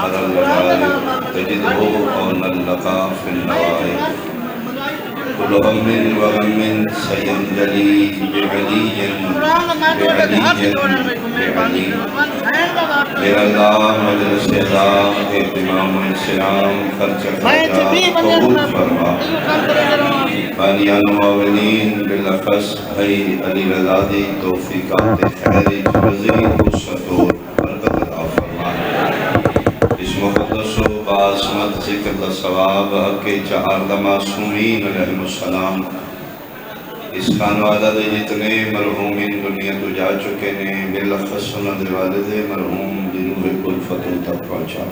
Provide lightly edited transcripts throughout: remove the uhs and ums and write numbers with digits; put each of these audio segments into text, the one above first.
أظهر الجلال تجده أون اللقاء في النوائب كل هم وغم سينجلي بعلي میرا اللہ مجلس اعظام اہتمام انسلام خرچ خرچہ قبول فرما بانیان معاونین بالاخص بھائی علی رضادی توفیقات خیر مزید وسعت و برکت عطا فرما اس مقدس و باسمت ذکر ثواب حق چہار معصومین علیہ السلام اس خانوادہ دے جتنے مرحومین دنیا تو جا چکے نے بالاخص سند والد مرحوم جنوب الفت تک پہنچا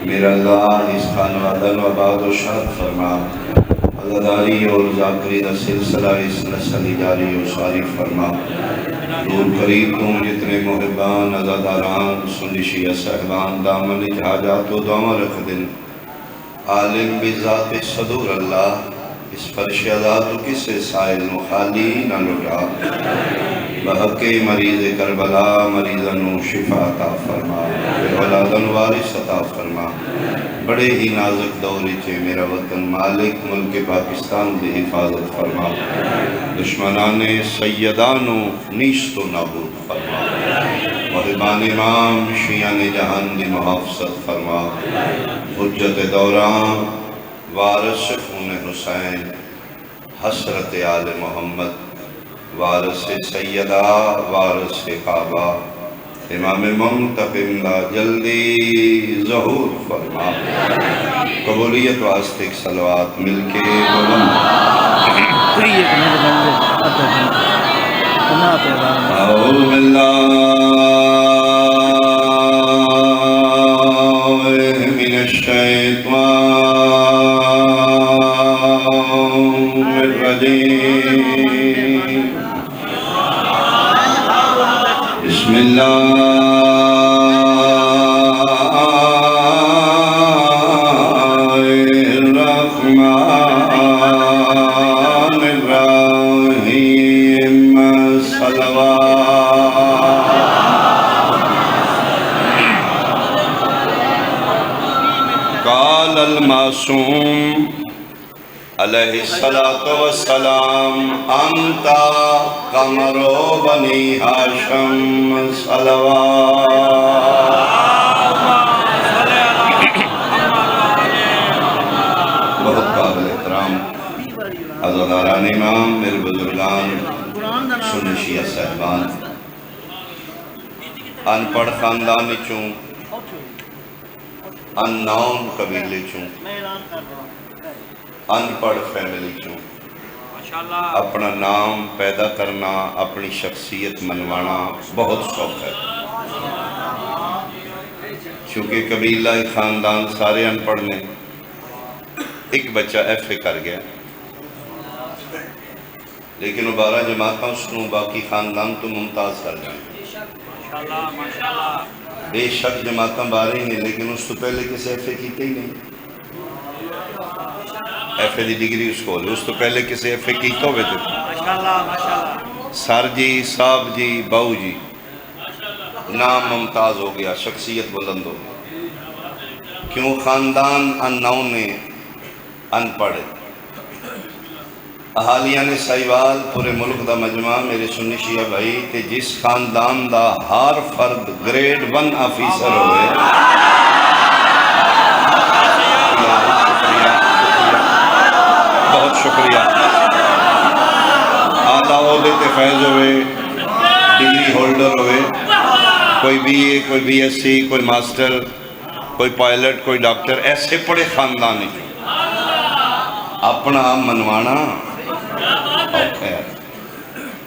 میرا اللہ اس خانوادہ و آباد و شاد فرما عزاداری اور ذاکری دا سلسلہ اس نسل جاری و ساری فرما دور قریب تم جتنے محبان عزاداران سنی شیعہ صحبان دامن حاجات و دعا رکھ دن عالم بذات صدور اللہ اس فرش عزاد کسے سائل مخالی نہ لٹا بحق مریض کربلا مریضن شفا عطا فرما اولادن وارث عطا فرما بڑے ہی نازک دوری چھے میرا وطن مالک ملک پاکستان دی حفاظت فرما دشمنان سیدانو نیست و نابود فرما محبان امام شیعان جہان دی محافظت فرما حجت دوران وارث خون حسین حسرت آل محمد وارث سیدہ وارث کعبہ امام منتقم لا جلدی ظہور فرما قبولیت واسطے صلوات مل کے بلند اعوذ باللہ من الشیطان الرجیم بسم اللہ الرحمن الرحیم قال المعصوم علیہ السلام انت قمر بنی ہاشم بہت قابل احترام عزاداران امام میرے بزرگان سنی شیعہ صاحبان ان پڑھ خاندانی چوں ان نون قبیلے چوں ان پڑھ فیملی چوں اپنا نام پیدا کرنا اپنی شخصیت منوانا بہت شوق ہے چونکہ قبیلہ خاندان سارے ان پڑھ نے ایک بچہ ایف اے کر گیا لیکن وہ 12 جماعتوں سنوں باقی خاندان تو ممتاز کر جائیں بے شک جماعتیں 12 ہی نہیں لیکن اس تو پہلے کسی ایف اے کیتے ہی نہیں ایف اے دی ڈگری اس کو لے اس تو پہلے کسی ایف اے کیتا ہوئے تھے سر جی صاحب جی باؤ جی نام ممتاز ہو گیا شخصیت بلند ہو گیا کیوں خاندان ان نو نے ان پڑھے احالیان سائیوال پورے ملک دا مجمع میرے سنی شیعہ بھائی کہ جس خاندان دا ہر فرد گریڈ 1 آفیسر ہوئے بہت شکریہ آدھا عہدے تے فیض ہوئے ڈگری ہولڈر ہوئے کوئی بی اے کوئی بی ایس سی کوئی ماسٹر کوئی پائلٹ کوئی ڈاکٹر ایسے پڑے خاندانی اپنا منوانا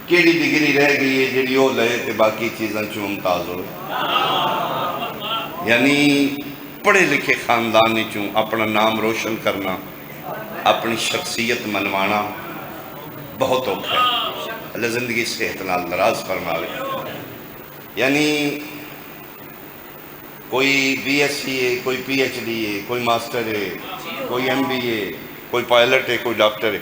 کیڑی ڈگری رہ گئی ہے جڑی وہ لے تے باقی چیزاں چوں ممتاز ہوئے یعنی پڑھے لکھے خاندانی چوں اپنا نام روشن کرنا اپنی شخصیت منوانا بہت اوکھا ہے اللہ زندگی صحت نال دراز فرماوے یعنی کوئی بی ایس سی ہے کوئی پی ایچ ڈی ہے کوئی ماسٹر ہے کوئی ایم بی اے کوئی پائلٹ ہے کوئی ڈاکٹر ہے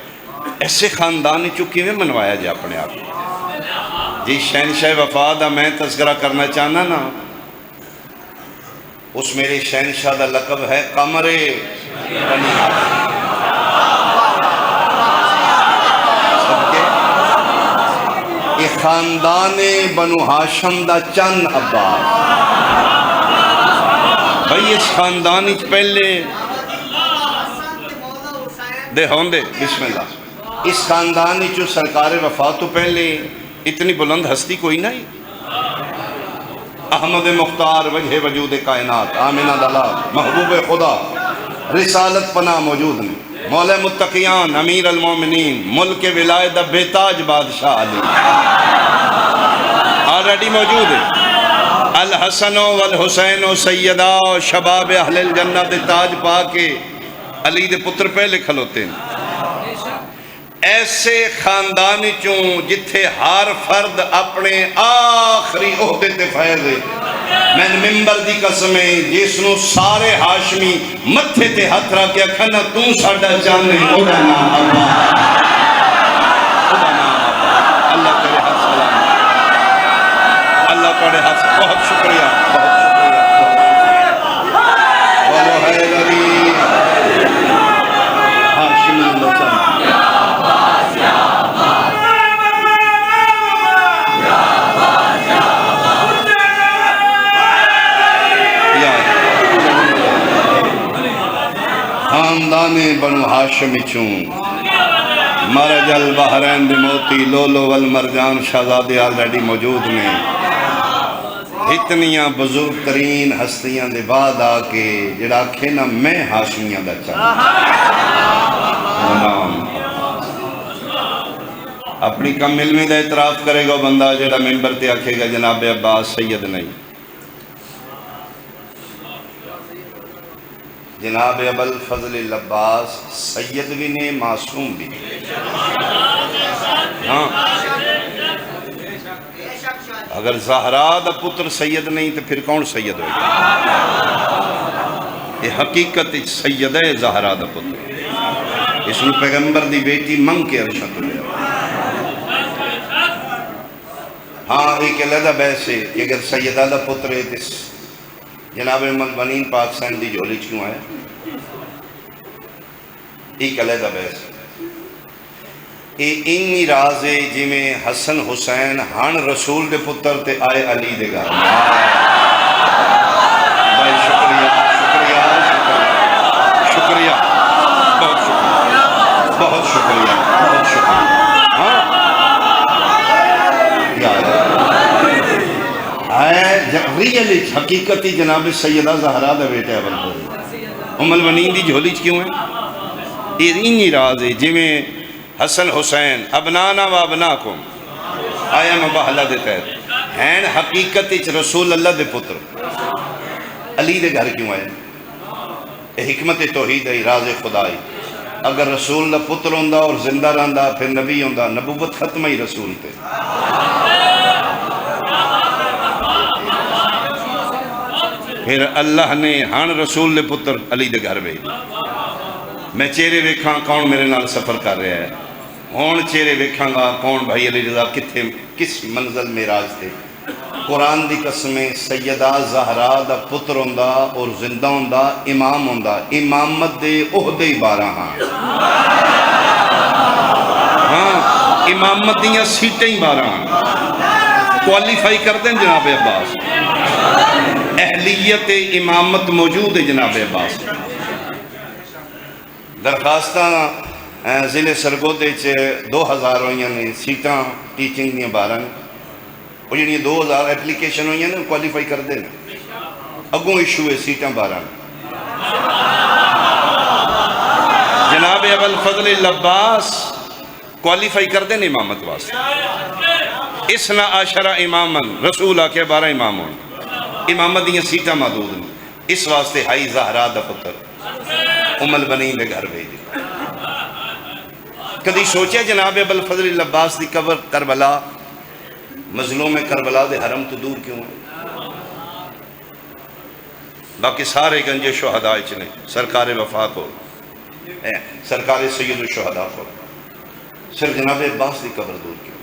ایسے خاندانی چکی میں منوایا جائے اپنے آپ جی شہنشاہ وفا دا میں تذکرہ کرنا چاہنا نا اس میرے شہنشاہ دا لقب ہے قمر بنی یہ خاندان بنو ہاشم دا چند عباس بھئی اس خاندان پہلے دے ہوندے بسم اللہ اس خاندان جو سرکار وفات تو پہلے اتنی بلند ہستی کوئی نہیں احمد مختار وجہ وجود کائنات آمینہ دلال محبوب خدا رسالت پناہ موجود نہیں مولا متقیان امیر المومنین ملک ولایت بیتاج بادشاہ علی آلریڈی موجود ہے الحسن والحسین سیدہ شباب اہل الجنہ دے تاج پا کے علی دے پتر پہلے کھلوتے ہیں ایسے خاندانی چوں جتھے ہر فرد اپنے آخری عہدے تے فیض ہے میں ممبر دی قسمیں جس نو سارے ہاشمی متھے تے ہتھ رکھ کے کھنا تو ساڈا جانے اودا نام اللہ تیرے ہاتھ سلام اللہ تیرے ہاتھ بہت شکریہ والو حیدری ہاشمی اللہ سلام خاندان بنو ہاشم چون مرج البحرین دے موتی لولو والمرجان شہزادے آلریڈی موجود میں اتنیاں بزرگ ترین ہستیاں دے بعد آکے جڑا کھینا میں ہاشمیاں دا چاہاں اپنی کم علمی دا اعتراف کرے گا بندہ جڑا ممبر تے آکھے گا جناب عباس سید نہیں جناب ابوالفضل العباس سید بھی نے معصوم بھی ہاں اگر زہرا دا پتر سید نہیں تو پھر کون سید ہوگا یہ حقیقت سید ہے زہرا دا پتر اس نے پیغمبر دی بیٹی منگ کے عرشت ہوئے ہاں ایک علیحدہ بحث ہے کہ اگر سیدہ دا پتر ہے تو جناب الملبنین پاکستان دی جھولی کیوں آئے ایک علیحدہ بحث اینی راز ہے جی میں حسن حسین ہن رسول دے پتر تے آئے علی دے گا بھائی شکریہ شکریہ بہت شکریہ بہت شکریہ بہت شکریہ ہاں یاد ریئلی حقیقتی جناب سیدہ زہرا دا بیٹے ام المنین دی جھولی کیوں ہے یہ اینی راز ہے جی میں حسن حسین ابنانا و ابناکم آیا مباہلہ دیتا ہے ہیں حقیقتی رسول اللہ دے پتر علی دے گھر کیوں آئے یہ حکمت توحید ہے راز خدای اگر رسول اللہ پتر ہوندہ اور زندہ رہندہ پھر نبی ہوندہ نبوت ختم ہی رسول تے پھر اللہ نے ہن رسول نے پتر علی دے گھر بھیج میں چہرے ویکھاں کون میرے نال سفر کر رہا ہے ہون چہرے ویکھاں گا کون بھائی علی رضا کتھے کس منزل معراج تے قرآن دی قسمیں سیدہ زہرا دا پتر ہوندہ اور زندہ ہوندہ امام ہوندہ امامت دے عہدے 12 ہاں امامت دیاں سیٹیں 12 کوالیفائی کر دیں جناب عباس اہلیت امامت موجود ہے جناب عباس درخواستہ ضلع سرگودے 2000 ہوئیاں نے سیٹاں ٹیچنگ دیاں 12 وہ جنہی 2000 اپلیکیشن ہوئیاں نے کوالیفائی کر دیں اگوں ایشو ہے سیٹاں 12 جناب ابوالفضل العباس کوالیفائی کر دیں امامت واسطے اسنا عشرہ امامن رسول آکے 12 امام ہوئے امامت دیاں سیٹاں محدود ہیں اس واسطے ہائی زہرا دا پتر ام البنین دے گھر بھیجے کدی سوچے جناب ابوالفضل العباس دی قبر کربلا مظلوم کربلا دے حرم تو دور کیوں ہے باقی سارے گنجے شہداء چنے سرکار وفا کو سرکار سید الشہداء کو صرف جناب عباس دی قبر دور کیوں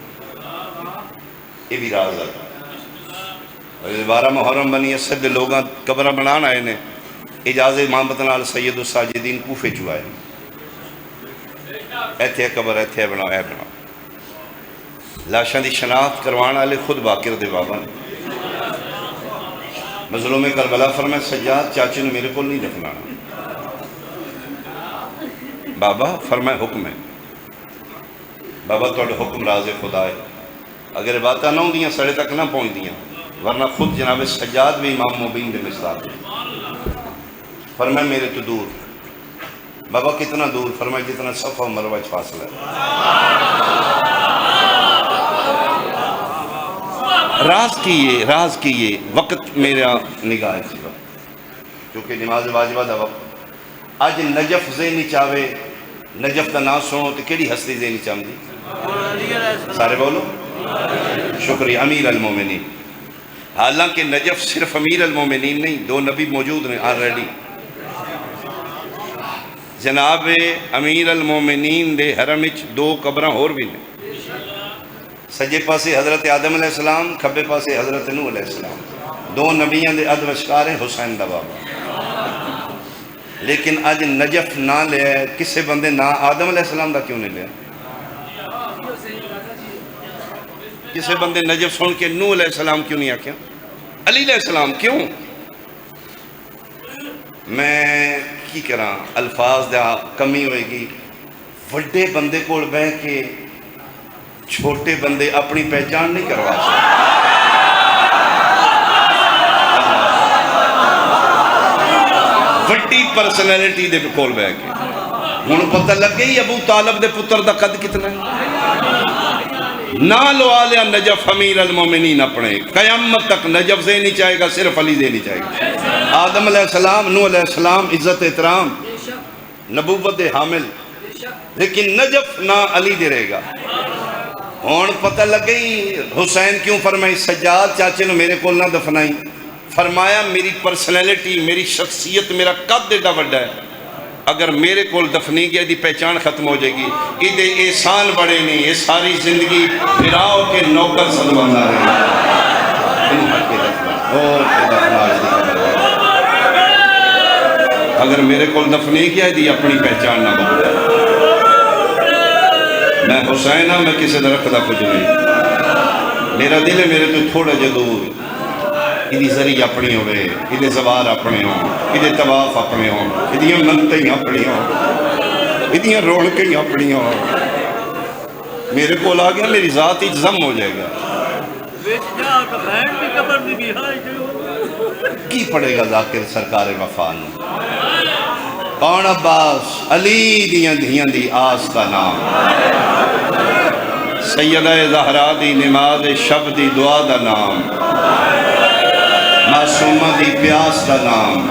یہ بھی راز ہے 12 محرم بنی اسد دے لوگاں قبرہ بنان آئے نے اجازت امامت نال سید الساجدین کوفے چوائے ایتھے قبر ایتھے بناؤ اے بناؤ لاشاں دی شناخت کروان والے خود باقر دے بابا نے مظلوم کربلا فرمائے سجاد چاچے نے میرے کو نہیں دفنانا بابا فرمائے حکم ہے بابا توڑے حکم راز خدا ہے اگر باتاں نہ ہوں دیاں سڑے تک نہ پہنچ دیاں ورنہ خود جناب سجاد بھی امام مبین دے مثال فرمائے میرے تو دور بابا کتنا دور فرمائے جتنا صفحہ و مروہ فاصلہ ہے راز کیے وقت میرا نگاہ سی کیونکہ نماز واجبہ دا وقت آج نجف ذہنی چاہوے نجف دا نام سنو تو کیڑی ہستی ذہنی چاہم سارے بولو شکریہ امیر المومنین حالانکہ نجف صرف امیر المومنین نہیں دو نبی موجود ہیں آلریڈی جناب امیر المومنین دے حرم وچ دو قبراں اور بھی نے سجے پاسے حضرت آدم علیہ السلام کھبے پاسے حضرت نوح علیہ السلام دو نبیاں دے ادوشکار ہیں حسین دا بابا لیکن آج نجف نہ لے کسے بندے نہ آدم علیہ السلام دا کیوں نہیں لے کسے بندے نجف سن کے نوح علیہ السلام کیوں نہیں آکیا علی علیہ السلام کیوں میں کی کراں الفاظ دا کمی ہوئے گی وڈے بندے کوڑ بہ کے چھوٹے بندے اپنی پہچان نہیں کروا وڈی پرسنالٹی دے کول بہ کے ہن پتہ لگ گئی ابو طالب دے پتر دا قد کتنا ہے نہ لو آلیا نجف امیر المومنین اپنے قیامت تک نجف سے نہیں چاہے گا صرف علی سے نہیں چاہے گا آدم علیہ السلام نوح علیہ السلام عزت احترام نبوت دے حامل لیکن نجف نہ علی دے رہے گا ہون پتہ لگ گئی حسین کیوں فرمائی سجاد چاچے نے میرے کو نہ دفنائی فرمایا میری پرسنالٹی میری شخصیت میرا قد ایڈا بڑا ہے اگر میرے کول دفنی گیا دی پہچان ختم ہو جائے گی ادھے احسان بڑے نہیں یہ ساری زندگی پھراؤ کے نوکر سلوانا رہے اگر میرے کول دفنی گیا دی اپنی پہچان نہ بڑھے میں حسین ہاں میں کسی درخت دا کچھ نہیں میرا دل ہے میرے تو تھوڑا جدور ادھی ذریع اپنی ہوئے ادھے زوار اپنے ہوں ادھے طواف اپنے ہوں ادھیاں منتیں اپنی ہوں ادھیاں رونقیں اپنی ہوں میرے کو آ گیا میری ذات ہی ضم ہو جائے گا کی پڑے گا ذاکر سرکار وفان کون عباس علی دیاں دھیاں دی آس کا نام سیدہ زہرا دی نماز شب دی دعا دا نام معصومہ دی پیاس دا نام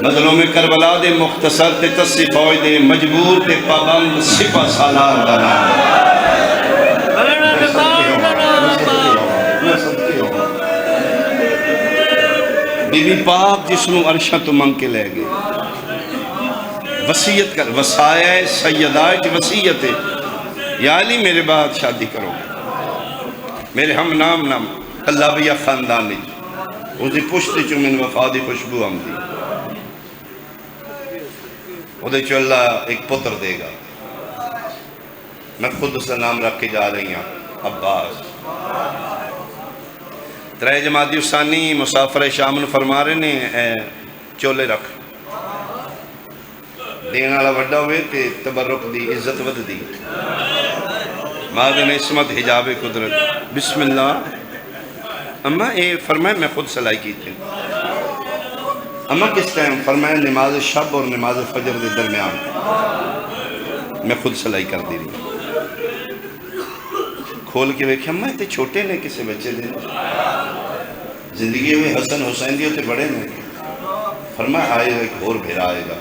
مظلوم کربلا دے مختصر تے تصی فوج دے مجبور تے پابند سپہ سالار دا نام بی بی پاک جس نو عرشہ تو منگ کے لے گئے وسیعت کر وسائے سیدائے کی وسیعت ہے یا علی میرے بعد شادی کرو میرے ہم نام نام اللہ بیا خاندانی اسے پشتی چو من وفادی خوشبو ہم دی ادھے چو اللہ ایک پتر دے گا میں خود اسے نام رکھ کے جا رہی ہوں عباس ترے جماعتی اسانی مسافر شامن فرما رہے نے چولے رکھ دین والا وڈا ہوئے تے تبرک دی عزت ود دی مادن اسمت حجاب قدرت بسم اللہ اماں اے فرمائے میں خود سلائی کی تھی اماں کس ٹائم فرمائے نماز شب اور نماز فجر دے درمیان میں خود سلائی کر دی رہی کھول کے ویکھے اماں تے چھوٹے نے کسے بچے دے زندگی ہوئے حسن حسین دیو تے بڑے نے فرمائے آئے گا ایک اور بھیرا آئے گا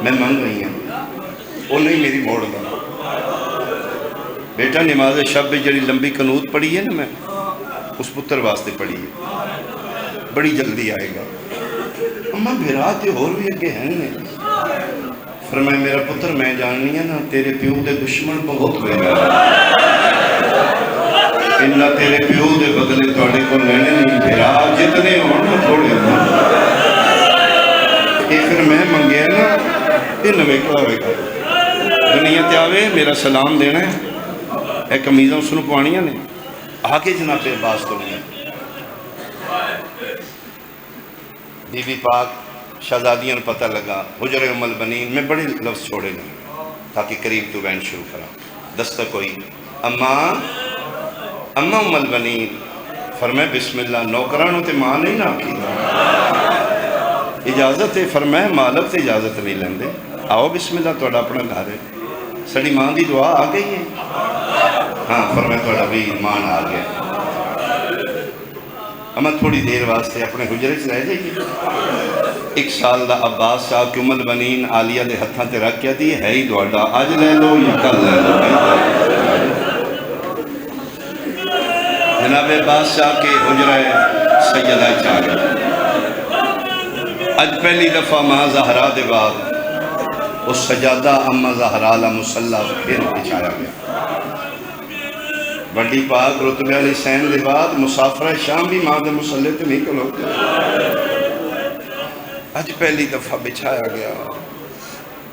میں منگ رہی ہوں وہ نہیں میری موڑ گا بیٹا نماز شب جڑی لمبی قنوت پڑھی ہے نا میں اس پتر واسطے پڑھی ہے بڑی جلدی آئے گا اماں بھیرا تے اور بھی اگے ہیں نے فرمائے میرا پتر میں جاننی ہے نا تیرے پیو دے دشمن بہت ہوئے گا انہاں تیرے پیو دے بدلے تواڈے کو لینے نہیں بھیرا جتنے ہونا تھوڑے ہونا یہ پھر میں منگیا نا یہ نویکلا ہوئے دنیا تے آوے میرا سلام دینا ہے اے کمیزاں اس نے پوانیاں نے آگے جناب عباس کو نہیں بی بی پاک شہزادیاں پتہ لگا حجر ام البنین میں بڑے لفظ چھوڑے نہیں تاکہ قریب تو بین شروع کرا دستک ہوئی اماں ام البنین فرمائے بسم اللہ نوکرانوں تے ماں نہیں نہ کی اجازت ہے فرمائے مالک تے اجازت نہیں لیندے آؤ بسم اللہ توڑا اپنا گھر ہے سڑی ماں دی دعا آ گئی ہے ہاں فرمائے توڑا بھی مان آ گیا اما تھوڑی دیر واسطے اپنے حجرے سے رہ جائیے ایک سال دا عباس شاہ کی ام البنین عالیہ دے ہتھاں تے رکھ کیا دی ہے ہی دوڑا آج لے لو یا کل لے لو جناب عباس شاہ کے حجرے سیدہ چاہ اج پہلی دفعہ ماں زہرا دے بعد اس سجادہ اما زہرا لا مسلح پھر بچھایا گیا بڑی پاک رتبہ علی سین دے بعد مسافرہ شام بھی ماں دے مسلح تے نہیں کلوتے اج پہلی دفعہ بچھایا گیا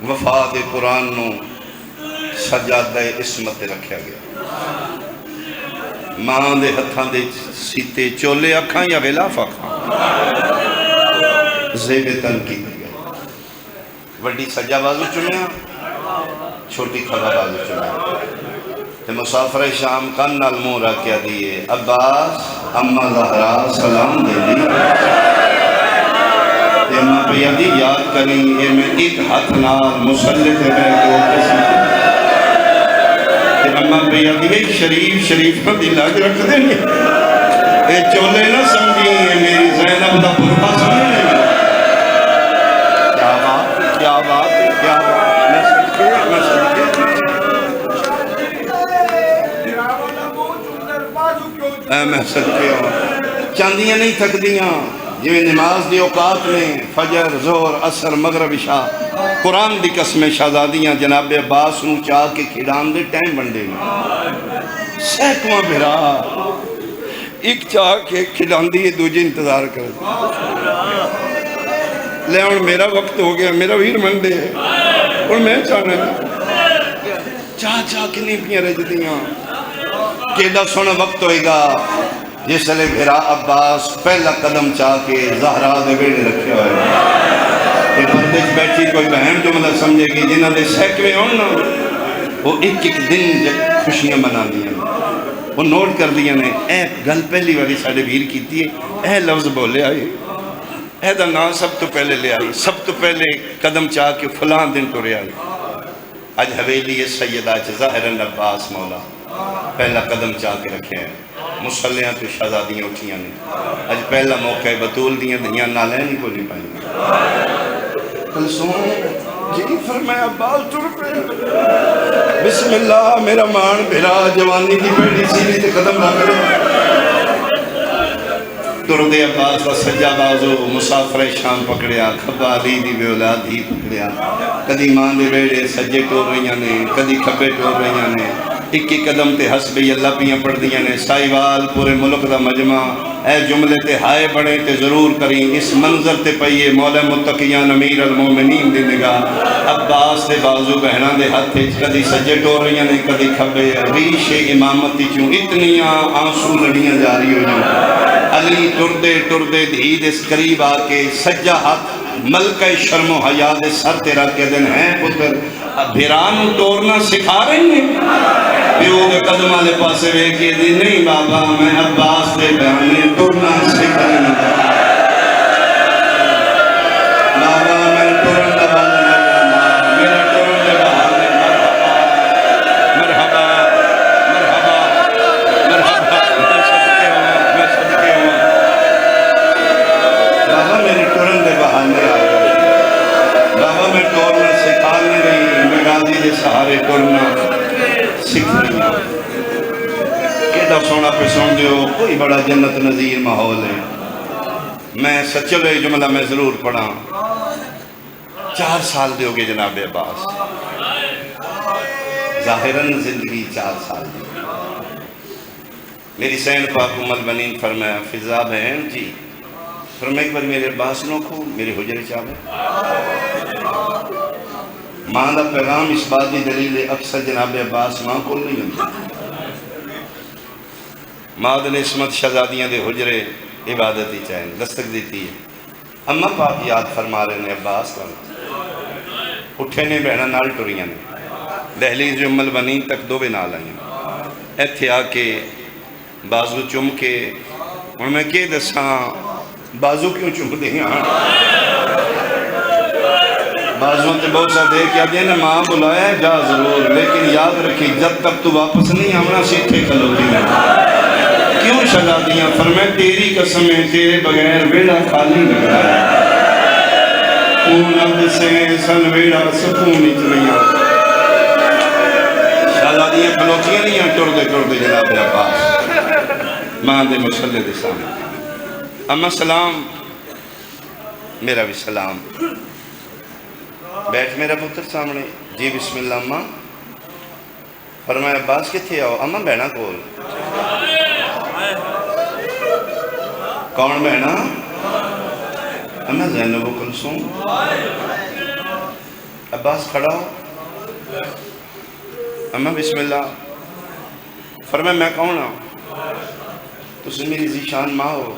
وفات قرآن نو سجادہ عصمت رکھیا گیا ماں دے ہتھاں دے سیتے چولے اکھاں یا غلاف اکھاں زیب تنقید گیا وڈی سجا بازو چنیا چھوٹی کھڑا بازو چنیا تے مسافر شام کن نال منہ رکھیا دیئے عباس اما زہرا سلام دے دی تے ماں پیادی یاد کریں یہ میں ایک ہاتھ نال مسلح تے میں کو کسی تے اما پیادی شریف دی لاج رکھ دیں اے چولے نہ سمجھی یہ میری زینب دا پرپا سمجھے کیا بات میں صدقے میں صدقے ہوں چاندیاں نہیں تھک دیاں جو نماز دی اوقات میں فجر زہر عصر مغرب عشاء قرآن دی قسمیں شہزادیاں جناب عباس نو چاہ کے کھڑان دے ٹائم بندے میں سینکڑوں بھرا ایک چاہ کے کھڑان دی دوجہ انتظار کر لے اور میرا وقت ہو گیا میرا ویر منڈے اور میں چاہنا چاہ کنی پیاں رج دیاں کیڑا سونا وقت ہوئے گا جس لئے بھیرا عباس پہلا قدم چاہ کے زہرا دے بیڑے رکھے ہوئے یہ پردیش بیٹھی کوئی بہن جو مطلب سمجھے گی جنہاں دے سیکوے ہونا وہ ایک دن خوشیاں بنا دیا وہ نوٹ کر دیا نے اے گل پہلی والی ساڑھے ویر کیتی ہے اے لفظ بولے آئی اے دا نام سب تو پہلے لے آئی سب تو پہلے قدم چاہ کے فلان دن تو رے آئی آج حویلی سیدہ ظاہرن عباس مولا پہلا قدم چاہ کے رکھے ہیں مسلیاں تو شہزادیاں اٹھیاں نے آج پہلا موقع بطول دیاں دنیا نالینی کو نہیں پائیں کلسون جی فرمایا بال ٹر پہ بسم اللہ میرا مان بھرا جوانی کی بیٹی سینے تے قدم رکھ رہے تردے عباس و سجا بازو مسافر شام پکڑیا کھبا علی دی بے اولاد ہی پکڑیا کدی مان دے بیڑے سجے ٹور رہیاں نے کدی کھبے ٹور رہیاں نے ایک قدم تے حسبی اللہ پیاں پڑھ دیاں نے سائیوال پورے ملک دا مجمع اے جملے تے ہائے بڑے تے ضرور کریں اس منظر تے پئیے مولا متقیان امیر المومنین دی نگاہ عباس دے بازو بہنان دے ہاتھ کدی سجے ٹور رہیاں نے کدی کھبے ریش امامتی چوں اتنیاں آنسو لڑیاں جاری ہو جائیں علی ٹردے دھید اس قریب آکے سجا ہاتھ ملکہ شرم و حیا دے سر تیرا کے دن ہیں پتر بھیرانو ٹورنا سکھا رہی ہیں پیو کے قدمہ لے پاسے وے کے دی نہیں بابا میں عباس دے بہنے ٹورنا سکھا رہی ہیں بابا میں ٹورن دبا میرا ٹورن دبا مرحبا مرحبا مرحبا میں صدقے ہوں بابا میرے ٹورن دے بہانے آ گئے بابا میں ٹورنا سکھا نہیں رہی میں غازی دے سہارے ٹورنا سکھ رہی ہوں کیڑا سونا پہ سن دیو کوئی بڑا جنت نظیر ماحول ہے میں سچلے جملہ میں ضرور پڑھا 4 سال دے ہوگے جناب عباس ظاہراً زندگی 4 سال دی میری سین پاک ام البنین فرمایا فضا بہن جی، فرمایا ایک بار میرے عباس نو کھو میرے حجرے چاہے ماں دا پیغام اس بات دی دلیل اکثر جناب عباس ماں کو نہیں ہوتی، ماں دن اسمت شہزادیاں دے حجرے عبادتی چاہیں دستک دیتی ہے۔ اماں پاک یاد فرما رہے نے عباس اٹھے نے بہنا نال ٹریاں نے دہلیز ام البنین تک دو بے نال آئیں ایتھے آ کے بازو چم کے اور میں کہ دساں بازو کیوں چم دیں بازوں تے بہت سا دے کیا دیں نا ماں بلایا ہے جا ضرور، لیکن یاد رکھی جب تک تو واپس نہیں آمنا سیٹھے کھلوتی میں کیوں شہزادیاں فرمائے تیری قسم ہے تیرے بغیر ویڑا خالی لگا ہے اونند سے سن ویڑا سکون اتنیاں شہزادیاں کھلوتیاں نہیں ہیں ٹر دے جناب عباس ماں دے مسلح دے سامنے اما سلام میرا بھی سلام بیٹھ میرا پتر سامنے جی بسم اللہ اماں فرمایا عباس کتھے آؤ اماں بہنا کول کون بہنا اماں زینب و کلثوم عباس کھڑا ہو اماں بسم اللہ فرمایا میں کون ہوں تسی میری ذیشان ماں ہو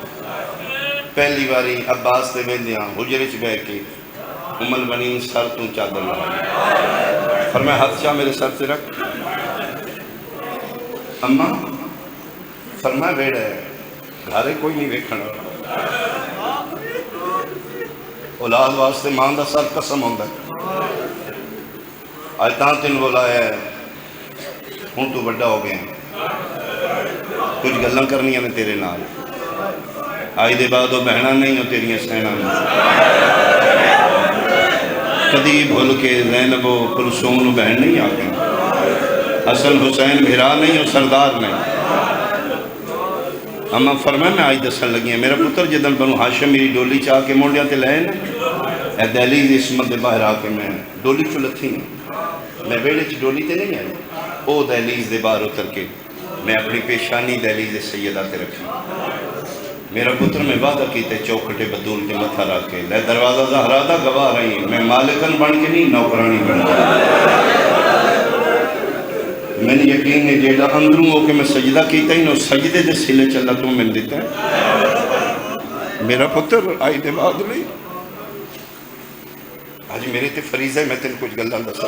پہلی باری عباس دے ویندیاں حجرے چ بیٹھ کے ام البنین سر تو چادر لگا فرمایا ہاتھ چاہ میرے سر سے رکھ اماں فرمایا بیڑا ہے گھارے کوئی نہیں دیکھنا اولاد واسطے ماں دا سر قسم ہوندہ ہے آیتاں تین بولایا ہے ہوں تو بڑا ہو گئے کچھ گلیں کرنی ہیں تیرے نال آئی دے بعد وہ بہنہ نہیں ہو تیریاں سینہ میں کدی بھول کے زینب و کلثوم بہن نہیں آگئے حسن حسین بھرا نہیں ہو سردار نہیں اما فرمائے میں آج دسن لگی ہیں میرا پتر جدن بنو ہاشم میری ڈولی چاہ کے موڑیاں تے لائے نا اے دہلیز اسمت دے باہر آ کے میں ڈولی چلتھی نہیں میں بیڑے چ ڈولی تے نہیں آئی او دہلیز دے باہر اتر کے میں اپنی پیشانی دہلیز سیدہ تے رکھی میرا پتر میں وعدہ کیتے چوکھٹے بدول کے متھا رکھ کے لے دروازہ زہرا دا گواہ رہی میں مالکن بن کے نہیں نوکرانی بن کے میں نے یقین ہے جیڑا اندروں ہو کہ میں سجدہ کیتا ہی نو سجدے دے سلے چلا تو میں دیتا ہے میرا پتر آئی دے بعد نہیں آج میرے تے فریضہ ہے میں تین کچھ گلہ دسا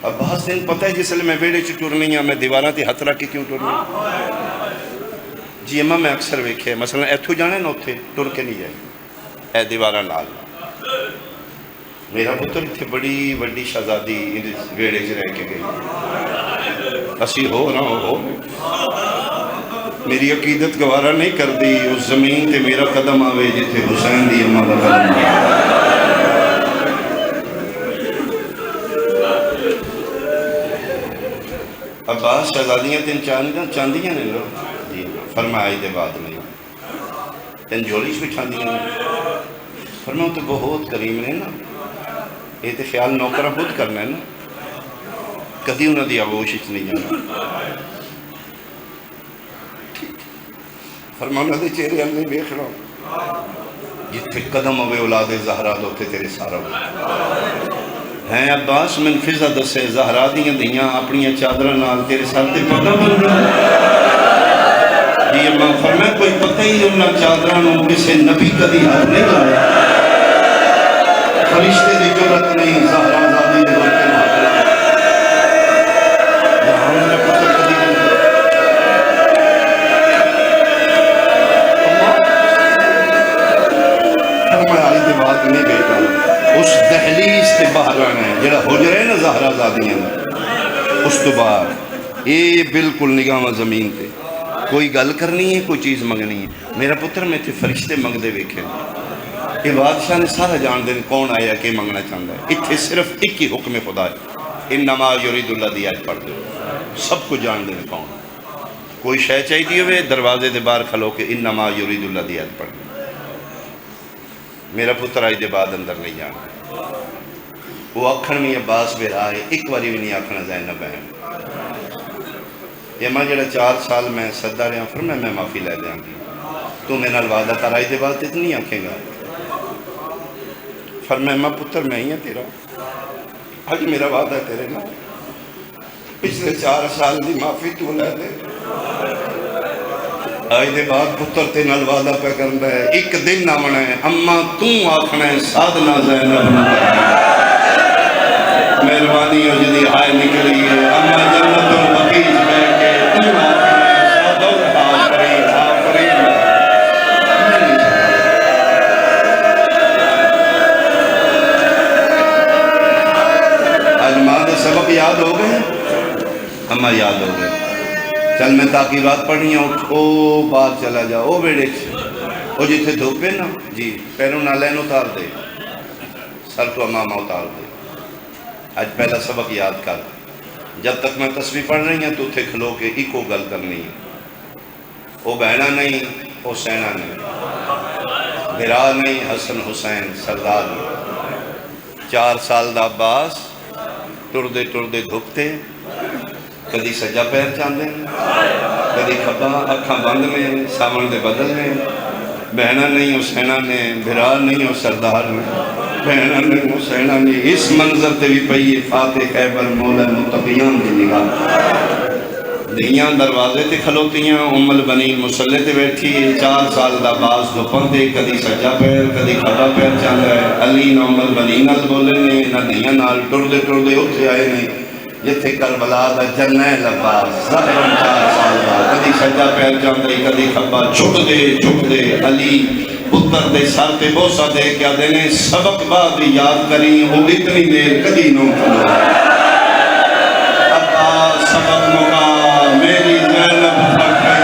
اب بہت دن پتہ ہے جس لئے میں بیڑے چ ٹر نہیں ہوں میں دیواراں تے ہتھ رکھ کے کیوں ٹر نہیں جی اماں میں اکثر ویکھے مثلا ایتھو جانے نہ اتھے ٹر کے نہیں جائے اے دیواراں نال میرا پتر تھے بڑی وڈی شہزادی ویڑے چ رہ کے گئی اسی ہو نہ ہو میری عقیدت گوارا نہیں کر دی اس زمین تے میرا قدم آوے جتھے حسین دی اماں دا قدم آوے عباس شہزادیاں تین چاندیاں نے لو جی فرمایا آئی دے بعد نہیں تین جھولیش بچھاندیاں نے فرمایا تو بہت کریم نے نا یہ تو خیال نوکرہ خود کرنا ہے نا کدی انہوں دی آگوش اچھ نہیں جانا فرمایا انہوں دے چہرے ہم نہیں بیکھ رہا ہوں جتھے قدم ہوئے اولاد زہرہ دوتے تیرے سارا ہوئے ہیں عباس من فضا دسے زہرہ دیاں دیاں اپنی چادرہ نال تیرے ساتھ پتہ بن رہا یہ ماں فرمایا کوئی پتہ ہی انہوں چادرہ نو کسے نبی کدی ہاتھ نہیں لایا فرشتے دی جرت نہیں زہرہ زادی دے ہوتے ہاتھ لایا یہاں میرا پتر کدی نہیں فرمایا آئی دے بات نہیں بیٹا اس دہلیز تے باہر آنا ہے جڑا حجر ہے نا زہرہ زادیاں اس تو باہر یہ بالکل نگاہ زمین تے کوئی گل کرنی ہے کوئی چیز منگنی ہے میرا پتر میں تھے فرشتے منگ دے ویکھے یہ بادشاہ نے سارا جان دیں کون آیا کہ منگنا چاہتا ہے اتھے صرف ایک ہی حکم خدا ہے انما یرید اللہ دی آیت پڑھ دو سب کو جان دیں کون کوئی شے چاہیے ہوئے دروازے دے باہر کھلو کے انما یرید اللہ دی آیت پڑھ دو میرا پتر آئی دے بعد اندر نہیں جانا وہ اکھن میں عباس بے رہا ہے ایک باری بھی نہیں آکھنا زینب بہن یہ ماں جڑا 4 سال میں سدا رہا فرمایا میں معافی لے لیا گی، تو میرے نال وعدہ کر آئی دے بعد اتنی آنکھیں گا؟ فرمایا ماں پتر میں ہی ہوں تیرا، آج میرا وعدہ ہے تیرے نال، پچھلے 4 سال دی معافی تو لے دے، آج دے بعد پتر تے نال وعدہ پہ کرنا ہے، ایک دن آونا ہے اماں تو آکھنا ہے سادنا زینب مہربانی ہو جدی ہائے نکلی ہے اماں جنت البقیع بیٹھ کے تو آکھنا ہے سادو آفرین آفرین۔ آج ماں دے سبق یاد ہو گئے، اماں یاد ہو گئے، چل میں تاکیبات پڑھنی ہوں، او باہر چلا جا، او بیڑے او جتھے دھوپے نا جی پیروں نہ لین اتار دے، سر تو امامہ اتار دے۔ آج پہلا سبق یاد کر، جب تک میں تسبیح پڑھ رہی ہیں تو تھے کھلو کے ایکو گل کرنی ہے، او بہنا نہیں او سینہ نہیں، بھرا نہیں حسن حسین سردار نہیں۔ 4 سال دا عباس ٹردے ٹردے دھوپتے، کدی سجا پیر چاندے کدی کھبا اکھاں بند میں سامن دے بدل میں، بہنا نہیں حسینہ نے، بھرا نہیں ہو سردار نے، بہنا نہیں حسینہ نے، اس منظر تے بھی پئیے فاتح خیبر مولا متقیان دی نگاہ، دھیاں دروازے تے کھلوتیاں، ام البنین مسلح تے بیٹھی، 4 سال دا باز دھپن دے، کدی سجا پیر کدی کھبا پیر چاندہ ہے، علی نہ ام البنین نال بولے نے، نہ دھیاں نال ٹردے ٹردے اتھے آئے نے، جتھے کربلا دا جرنیل عباس زہرم 4 سال دا، کدی سجا پیر چاندے کدی کھبا، چھک دے علی پتر دے سر تے بوسہ دے کیا دینے سبق بعد یاد کریں، وہ اتنی دیر کدی نو کھلو، عباس سبق مکا میری زینب پھٹ گئی،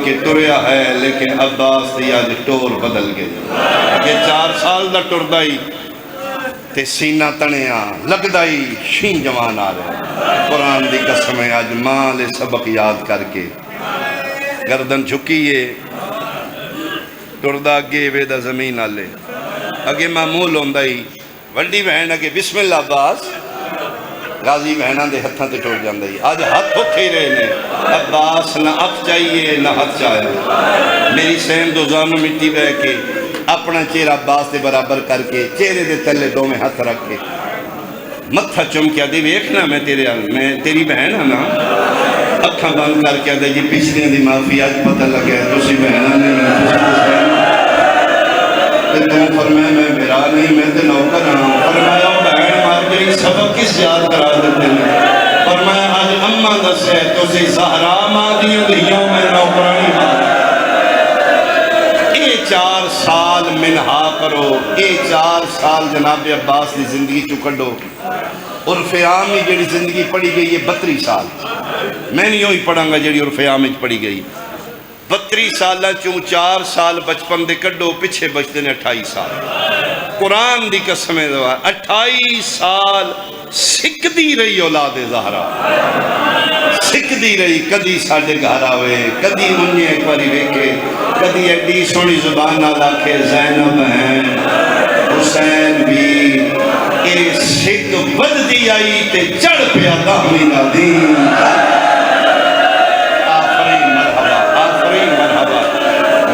کے ٹریا ہے لیکن عباس دی آج ٹور بدل گئے، یہ 4 سال دا ٹردائی تے سینہ تنیا لگدائی شین جوان آ رہے، قرآن دی قسم ہے آج ماں لے سبق یاد کر کے گردن جھکیے، ٹردہ اگے ویدہ زمین آلے اگے معمول ہوندائی، وڈی بہن اگے بسم اللہ عباس، غازی بہنان دے ہتھاں تے ٹوڑ جاندے ہی، آج ہاتھ ہوتے ہی رہے نے، عباس نہ اکھ چاہیے نہ ہاتھ چاہیے، میری سین دو زانوں مٹی بہ کے اپنا چہرہ عباس دے برابر کر کے چہرے دے تلے دو میں ہاتھ رکھ کے متھا چمکیا دے ویکھنا میں تیری بہن ہے نا، اکھاں بند کر کے دے جی پچھلے دی معافی آج پتہ لگے تسی بہنہ نہیں تم فرمائے میں میرا نہیں میں تے نوکر ہوں، فرمایا وہ بہن مار گئی سبق کس یاد کرا دیتے ہیں، فرمایا آج اممہ دسے تو سی زہرا ماں دیوں دیوں میں نوکرانی مار، اے 4 سال منہا کرو، اے 4 سال جناب عباس دی زندگی چکڑو، عرف عامی جڑی زندگی پڑھی گئی ہے 32 سال، میں نہیں ہوئی پڑھاں گا جڑی عرف عامی پڑھی گئی 32 سالہ چون 4 سال بچپن دے کڈو پچھے بچتے نے 28 سال، قرآن دی قسم دعا 28 سال سکھ دی رہی اولاد زہرا، سکھ دی رہی، کدی ساڑھے گھر آوے، کدی انہیں ایک باری ویکے، کدی ایڈی سونی زبان نہ لاکھے زینب ہیں حسین بھی، اے سکھ بد دی آئی تے چڑھ پیا دامی نہ دین،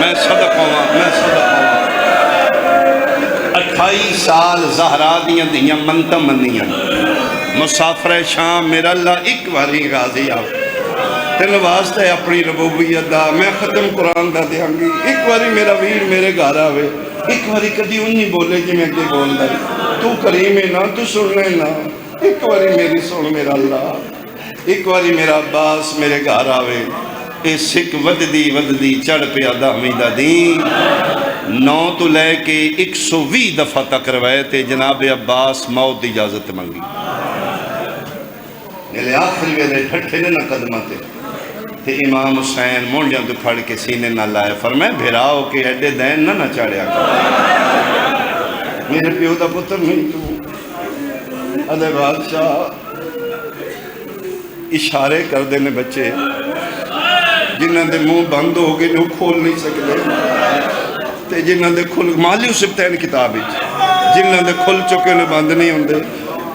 میں صدق ہوں 28 سال زہرا دیاں دیاں منتہ منیاں، مسافر شام میرا اللہ ایک باری غازی آؤ تین واسطے اپنی ربوبیت دا میں ختم قرآن دا دیاں گی، ایک باری میرا ویر میرے گھر آوے، ایک باری کدی انہی بولے جی میں اگے بول دائی، تو کریم ہے نا تو سننے نا، ایک باری میری سن میرا اللہ، ایک باری میرا عباس میرے گھر آوے، اے سکھ وددی چڑھ پہ دامیدہ دین، 9 تو لے کے 120 دفعہ تک روایت جناب عباس موت دی اجازت منگی، میرے آخری ویلے ٹھٹھے نے نہ قدمہ تے امام حسین مونڈیاں تو پھڑ کے سینے نہ لائے، فرمائے بھیراؤ کے ایڈے دین نہ چاڑیا کر، میرے پیو دا پتر نہیں تو ادھے بادشاہ اشارے کر دینے بچے جنہاں دے منہ بند ہو گئے جو کھول نہیں سکتے تے جنہاں دے کھل مالی سبتین کتاب جنہاں دے کھل چکے نے بند نہیں ہوندے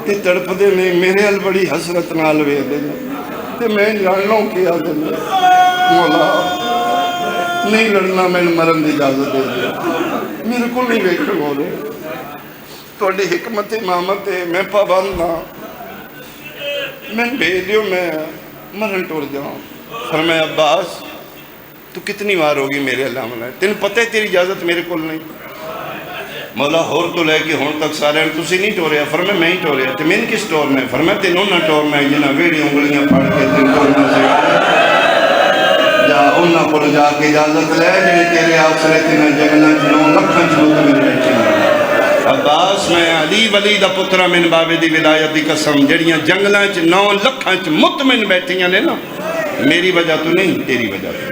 تے تڑپ دے نے میرے ال بڑی حسرت نال وے دے تے میں جاننا کیا دے مولا نہیں لڑنا میں مرن دی اجازت دے دے میرے کو نہیں ویکھن ہو رہے توڑی حکمت امامت ہے میں پابند نہ میں بھیجیو میں مرن ٹور جاؤں فرمایا عباس تو کتنی بار ہوگی میرے اللہ منائے تین پتہ ہے تیری اجازت میرے کول نہیں مولا ہور تو لے کے ہون تک سارے تسی نہیں ٹوریا فرمایا میں ہی ٹوریا تے میں کس ٹور میں فرمایا تینوں نہ ٹورنا ہے جنہاں ویڑی انگلیاں پھاڑ کے تین ٹورنا سے جا انہاں کو جا کے اجازت لے جنہیں تیرے آسرے تینہ جنگلہ جنہوں لکھن چھوٹے میرے بیٹھے عباس میں علی ولی دا پترہ من بابے دی ولایت دی قسم جڑیاں جنگلاں چ 9 لکھاں چ مطمئن بیٹھیاں نے نا میری وجہ تو نہیں تیری وجہ تو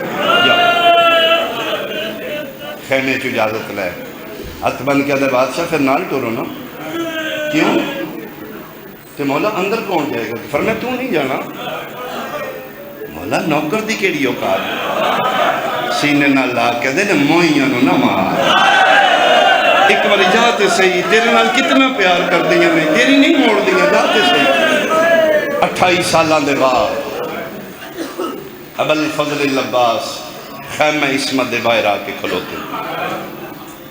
جا خیمے چ اجازت لے ہاتھ بن کے دے بادشاہ پھر نال ٹورو نا کیوں کہ مولا اندر کون جائے گا فرمایا تو نہیں جانا مولا نوکر دی کیڑی اوقات سینے نہ لا کے دے موئیاں نو نہ مار ایک باری جاتے صحیح تیرے نال کتنا پیار کر دیا میں تیری نہیں موڑ دیا جاتے صحیح 28 سالان دے بعد ابو الفضل العباس خیمہ عصمت دے باہر آ کے کھلوتے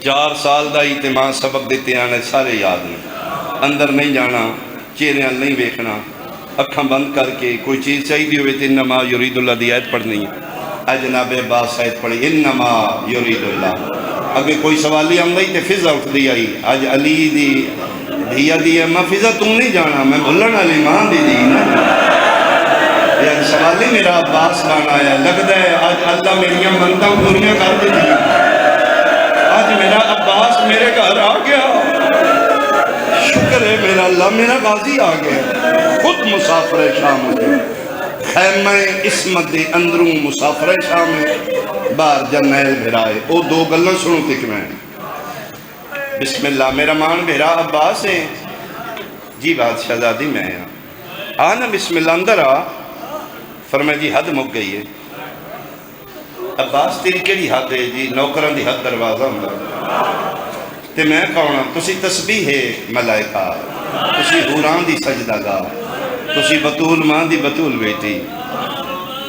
4 سال دا اہتمام سبق دیتے آنے سارے یاد نہیں اندر نہیں جانا چہرے نہیں ویکھنا اکھاں بند کر کے کوئی چیز چاہیے ہوئے تھے انما یرید اللہ دی آیت پڑھنی ہے جناب عباس آیت پڑھی انما یرید اللہ اگر کوئی سوالی آمدائی تے فضا اٹھ دی آئی آج علی دی دھیا دی ہے میں فضا تم نہیں جانا میں بھلن علی ماں دی دی آج سوالی میرا عباس بانا ہے لگتا ہے آج اللہ میری منتاں پوریاں کر دی دی آج میرا عباس میرے گھر آ گیا شکر ہے میرا اللہ میرا غازی آ گیا خود مسافر شام ہو گیا خیمہ عصمت دے اندروں مسافر شام ہے بار جنیل بھرائے او 2 گلن سنو تک میں بسم اللہ میرا مان بھیرا عباس ہے جی بات شہزادی میں آنا بسم اللہ اندر آ فرمائے جی حد مک گئی ہے عباس تیری کیڑی حد ہے جی نوکران دی حد دروازہ اندر تے میں کہونا تسی تسبیح ہے ملائکہ تسی حوران دی سجدہ گا تسی بطول ماں دی بطول بیٹی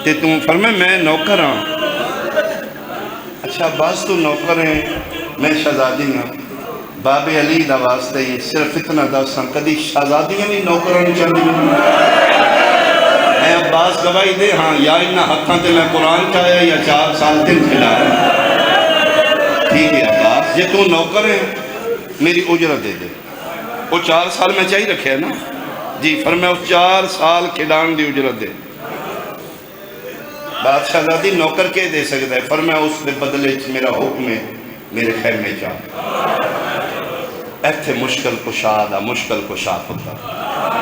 تے تم فرمائے میں نوکر ہاں اچھا عباس تو نوکر ہیں میں شہزادی ہاں باب علی دا واسطے ہی صرف اتنا دس ہاں کدی شہزادیاں نہیں نوکران چلی میں عباس گواہی دے ہاں یا انہا حقاں تے میں قرآن چاہیا یا 4 سال دن کھلایا ٹھیک ہے عباس یہ تو نوکر ہیں میری اجرت دے دے وہ 4 سال میں چاہی رکھے ہے نا جی فرمائے وہ 4 سال کھلان دی اجرت دے بادشاہ زادی نوکر کے دے سکتا ہے فرمائے اس نے بدلے میرا حکم ہے میرے خیر میں چاہ ایتھے مشکل کشادہ مشکل کشاد ہوتا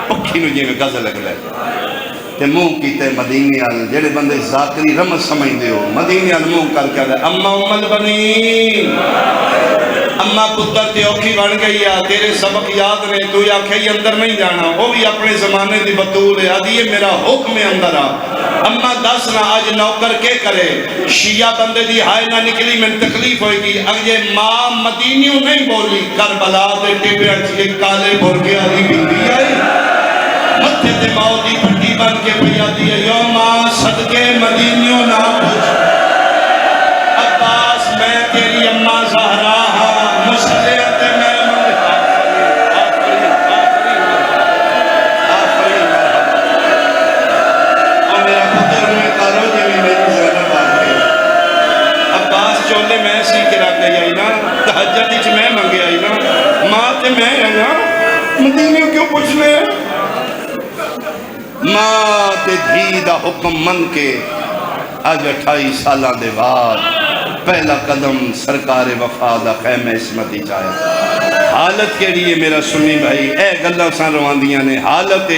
پکھی نو جی میں گزل لگ لے تے منہ کیتے مدینے آل جڑے بندے ذاکری رمض سمجھ دے ہو مدینے آل منہ کر کے دے اما امال بنی اما پتر تے اوکھی بن گئی ہے تیرے سبق یاد رہے تو یا کھئی اندر نہیں جانا وہ بھی اپنے زمانے دی بطول ہے آدھی یہ میرا حکم ہے اندر آ اما دس نہ آج نوکر کے کرے شیعہ بندے دی ہائے نہ نکلی میں تکلیف ہوئی گی اگر یہ ماں مدینیوں نہیں بولی کربلا دے ٹیپے اچھے کالے بھرگے آدھی بھی دی آئی متھے تے موتی پٹی بن کے بھیا دیئے یو ماں صدقے مدینیوں نہ پوچھ عباس میں تیری اماں زہرا ہاں مسلح تے میں چولے میں سی کے رکھ گئی آئی نا تحجد ہی میں منگے آئی نا ماں تے میں آیا مدینے کیوں پوچھ لے ماں تے دھی دا حکم من کے آج 28 سالہ دے بعد پہلا قدم سرکار وفا دا خیمہ عصمت چاہیا حالت کیڑی ہے میرا سنی بھائی اے گلہ سان رواندیاں نے حالت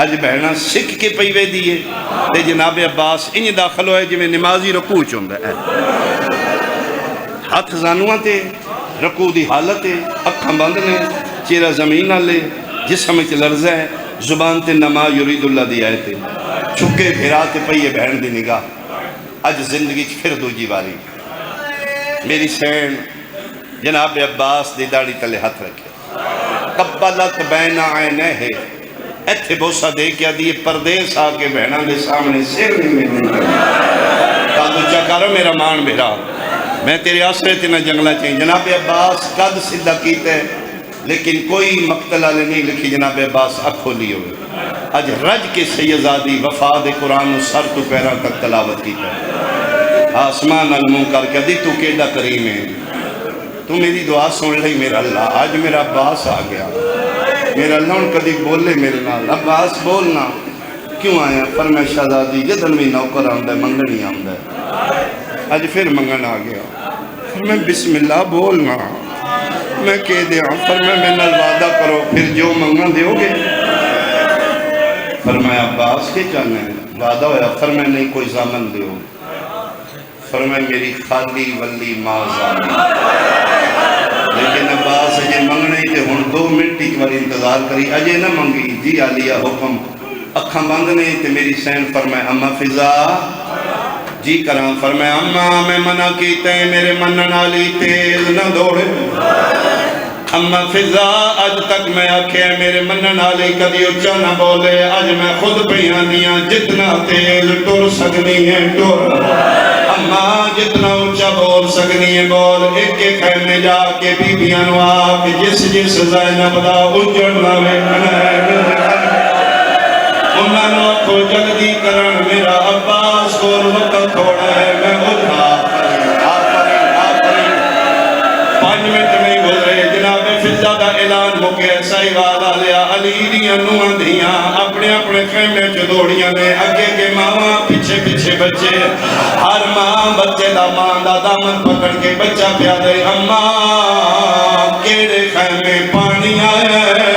اج بہنا سکھ کے پہوے دیئے تے جناب عباس انہیں داخل ہوئے جو میں نمازی رکوع چوندہ ہے ہاتھ زانوان تے رکوع دی حالت ہے اکھاں بند نے چیرہ زمین نہ لے جسم چ لرزہ ہے زبان تے نما یرید اللہ دی آئے تے چھکے بھیرا تے پئیے بہن دی نگاہ اج زندگی پھر دو جیواری میری سین جناب عباس دی داڑی تلے ہاتھ رکھے قبلت بین عینے ہے ایتھے بوسا دے کیا دیئے پردیس آکے بہنہ دے سامنے سر نہیں کہا تو چکارو میرا مان بھیرا میں تیرے آسرے تینا جنگلہ چاہیں جناب عباس قد صدہ کیتے لیکن کوئی مقتلہ لے نہیں لکھی جناب عباس اکھو لی ہوئے اج رج کے سیدزادی وفاد قرآن سر تو پیران تک تلاوت کیتے آسمان علموں کر کے دی تو کیڑا کریم ہے تو میری دعا سن لئی میرا اللہ آج میرا عباس آ گیا میرا اللہ ان کدی بول لے میرے نال عباس بولنا کیوں آیا فرمائے شہزادی جدن بھی نوکر آمدہ منگنی آمدہ آج پھر منگن آ گیا فرمائے بسم اللہ بولنا میں کہہ دیا فرمائے میں نال وعدہ کرو پھر جو منگن دیو گے فرمائے عباس کے چاہنے وعدہ ہویا فرمائے نہیں کوئی زامن دیو فرمائے میری خالی ولی ماں زامن لیکن عباس اجے منگنے تھے ہن 2 منٹ ایک بار انتظار کری اجے نہ منگی جی علیہ حکم اکھاں بندنے تے میری سین فرمائے اما فضا جی کرام فرمائے اما میں منع کیتے ہیں میرے منن والی تیز نہ دوڑے اما فضا اج تک میں آکھے میرے منن والی کدی اچھا نہ بولے اج میں خود پیاں دیاں جتنا تیز ٹر سکنی ہے ٹر اما جتنا اچھا بول سکنی ہے بول ایک ایک خیمے جا کے بی بیاں نو آ کے جس زینب دا اجڑنا ویکھنا ہے انہاں نو کو جلدی کرن میرا عباس کو وقت تھوڑا ہے میں اٹھا آفرین 5 منٹ نہیں گزرے جناب فضا دا اعلان ہو گیا سائیوال آلیا علی دیاں نوہاں دیاں اپنے اپنے خیمے چ دوڑیاں نے اگے کے ماں پیچھے پیچھے بچے ہر ماں بچے دا ماں دا دامن پکڑ کے بچہ پیا دے اماں کیڑے خیمے پانی آیا ہے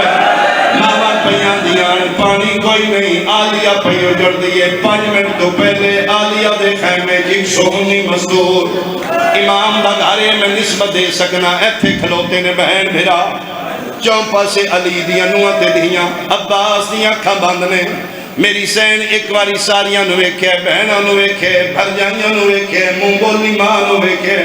ماما پیاں دیاں پانی کوئی نہیں آلیا پیو جڑ دیئے 5 منٹ تو پہلے آلیا دے خیمے 119 مزدور امام دا گھارے میں نسبت دے سکنا ایتھے کھلوتے نے بہن بھیرا چومپا سے علی دیاں نوہتے دیاں عباس دیاں کھا باندھنے میری سین ایک واری ساریاں نو ویکھے بہناں نو ویکھے بھرجائیاں نو ویکھے مونگولی ماں نو ویکھے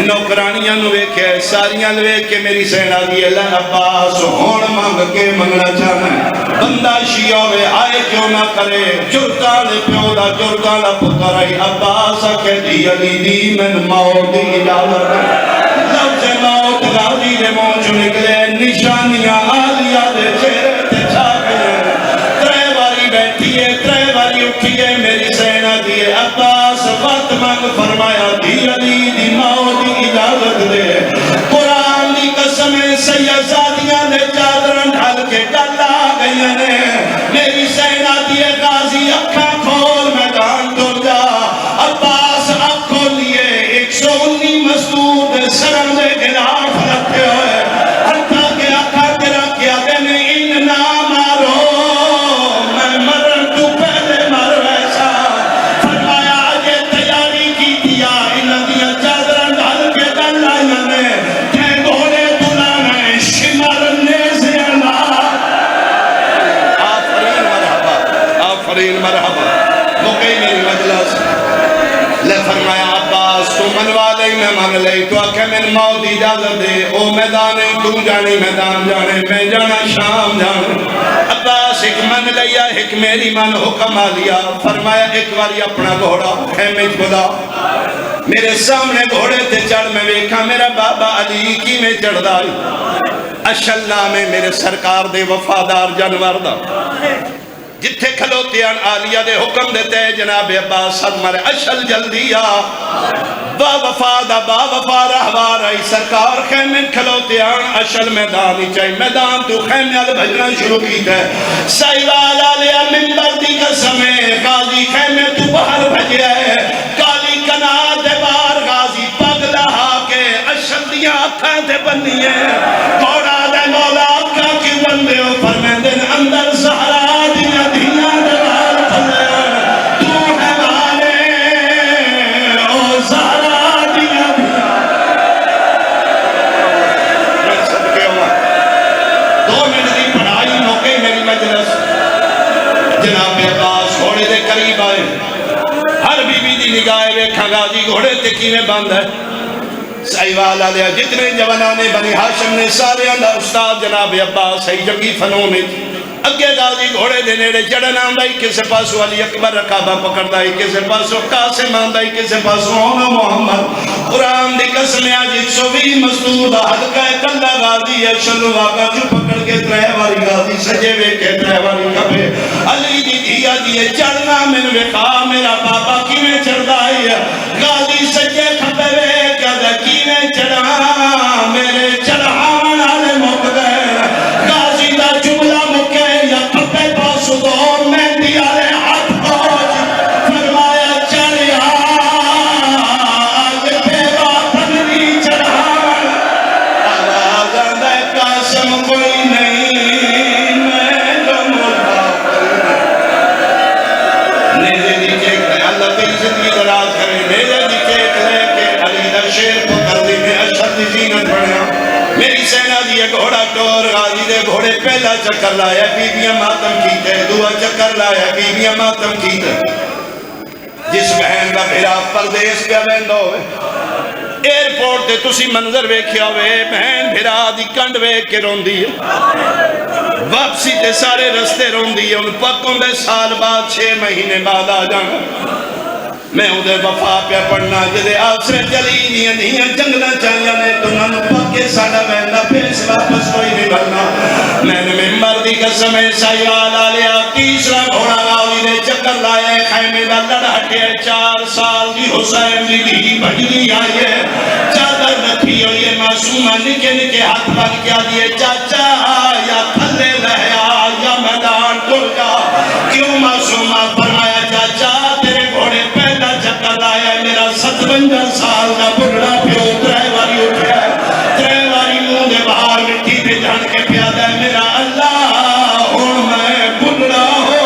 نوکرانیاں نو ویکھے ساریاں نو ویکھے میری سین آگئی اللہ عباس ہون مانگ کے منگنا چاہنا بندہ شیعہ ہوئے آئے کیوں نہ کرے جرگان پیو دا جرگان پتر آئی عباس آکے دی علی دی من موت دی اجازت لفظ موت غازی دے مونچ نکلے نشانیاں آلیا دے چہرے تے چھا گئے ترے باری اٹھیے میری سینہ دیئے عباس وقت مانگ فرمایا دی علی دی ماں دی اجازت دے قرآن دی قسم سیدزادیاں نے چادرن ڈھال کے ڈالا گئی نے میری سینہ دیئے غازی اکھاں کھول میدان ٹر جا عباس اکھو لیے 119 مزدور سرم دے خلاف رکھے ہوئے ہتھا کے اکھا تیرا کیا دینے ان نام آرو فرمایا عباس تو منوا لئی میں مان لئی تو آکھے میں موت اجازت دے او میدان تو جانی میدان جانے میں جانا شام جانا عباس ایک من لیا ایک میری من حکم آ لیا فرمایا ایک باری اپنا گھوڑا خیمے خدا میرے سامنے گھوڑے تے چڑھ میں ویکھا میرا بابا علی کی میں چڑھ دائی اشل نامے میرے سرکار دے وفادار جانور دا جتھے کھلوتے ہیں آلیہ دے حکم دیتے ہیں جناب عباس صد مرے اشل جلدی آ با وفا رہوار آئی سرکار خیمے کھلوتے ہیں اشل میدان ہی چاہی میدان تو خیمے آل بھجنا شروع کی تھے سائیوال آلیہ منبر دی قسمیں غازی خیمے تو باہر بھجیا ہے کالی کنات بار غازی پاگل دیاں اکھاں تے بنی ہے گھوڑا دے مولا اکھاں کی بندے ہو فرمیندے اندر زہرا دیاں دیاں دے وال تھلے تو ہے والے او زہرا دیاں دیاں میں صدقے ہوا 2 منٹ دی پڑھائی موقع میری مجلس جناب عباس گھوڑے دے قریب آئے ہر بی بی دی نگاہ ویکھاں گا جی گھوڑے تے کیویں بند ہے سائیوال آلیا جتنے جوانانے بنی ہاشم نے سارے اندہ استاد جناب عباس ہے جنگی فنوں میں اگے غازی گھوڑے دے نیڑے چڑھن آندائی کسے پاسو علی اکبر رکابہ پکڑدائی کسے پاسو قاسم آندائی کسے پاسو ہونا محمد قرآن دی قسم آجی 120 مزدور دا حلقہ کلہ غازی ہے شلو آگا جو پکڑ کے ترہواری غازی سجے وے کے ترہواری کبھے علی دی دیا دیئے چڑھنا من وقا میرا بابا کی میں چڑھدائی ہے غازی سجے کھپے وے کیویں چڑھا میرے چڑھان والے مک گئے غازی دا جملہ مکے یا کھپے پاس دو مہندی والے ہاتھ پہنچ فرمایا چڑھیا آج پیوا پنری چڑھان آواز آندہ قاسم کوئی نہیں میں جو مسافر نیزے دی چیک لے اللہ تیری زندگی دراز کرے نیزے دی چیک لے شیر کو کردی میں اشد زینت بڑھیا میری سینہ دیئے گھوڑا ٹور غازی دے گھوڑے پہلا چکر لایا بیبیاں ماتم کیتے دعا چکر لایا بیبیاں ماتم کیتے جس بہن کا بھیرا پردیس پہ لیندہ ہوئے ایئرپورٹ تے تسی منظر ویکھیا ہوئے بہن بھیرا دی کنڈ ویکھ کے رون دی ہے واپسی تے سارے رستے رون دی ہے ان پکوں دے سال بعد 6 مہینے بعد آ جانا میں ادھے وفا پہ پڑھنا جدے آسرے چلی نہیں جنگنا چاہیے نے تو نہ پاکے ساڑا بہنہ پیس واپس کوئی نہیں بھرنا میں نے ممبر دی قسم سائیوال آلیا تیسرا گھوڑا غازی نے چکر لائے خیمے دا لڑ ہٹے 4 سال دی حسین دی دی بھجلی آئیے چادر رکھی ہوئی ہے معصومہ نکے نکے ہاتھ بن کیا دیئے چاچا یا تھلے لہیا یا میدان ٹر جا کیوں معصومہ فرمایا چاچا تیرے گھوڑے پہلا چکر آیا ہے میرا 57 سال دا بڑھڑا پیو ترہواری اٹھیا ہے ترہواری منہ دے باہر مٹی پہ جان کے پیادا ہے میرا اللہ ہون میں بڑھڑا ہو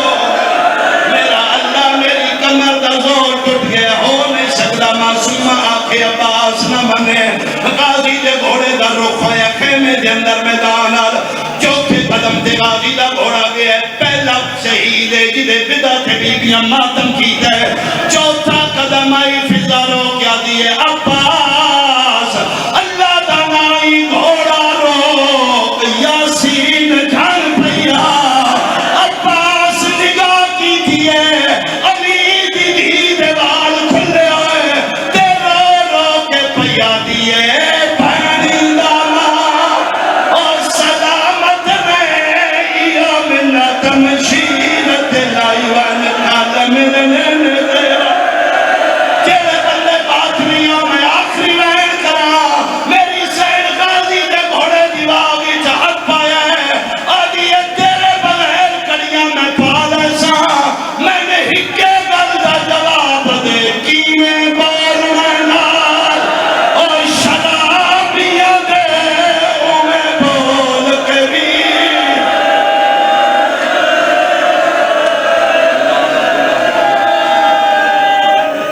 میرا اللہ میری کمر دا زور ٹوٹ گیا ہو نہیں سکتا معصومہ آنکھے عباس نہ بنے غازی دے گھوڑے دا رخ آیا خیمے دے اندر میدان آل چوتھے قدم دے غازی دا گھوڑا گیا ہے پہلا شہید ہے جدے بدا تھے بیبیاں ماتم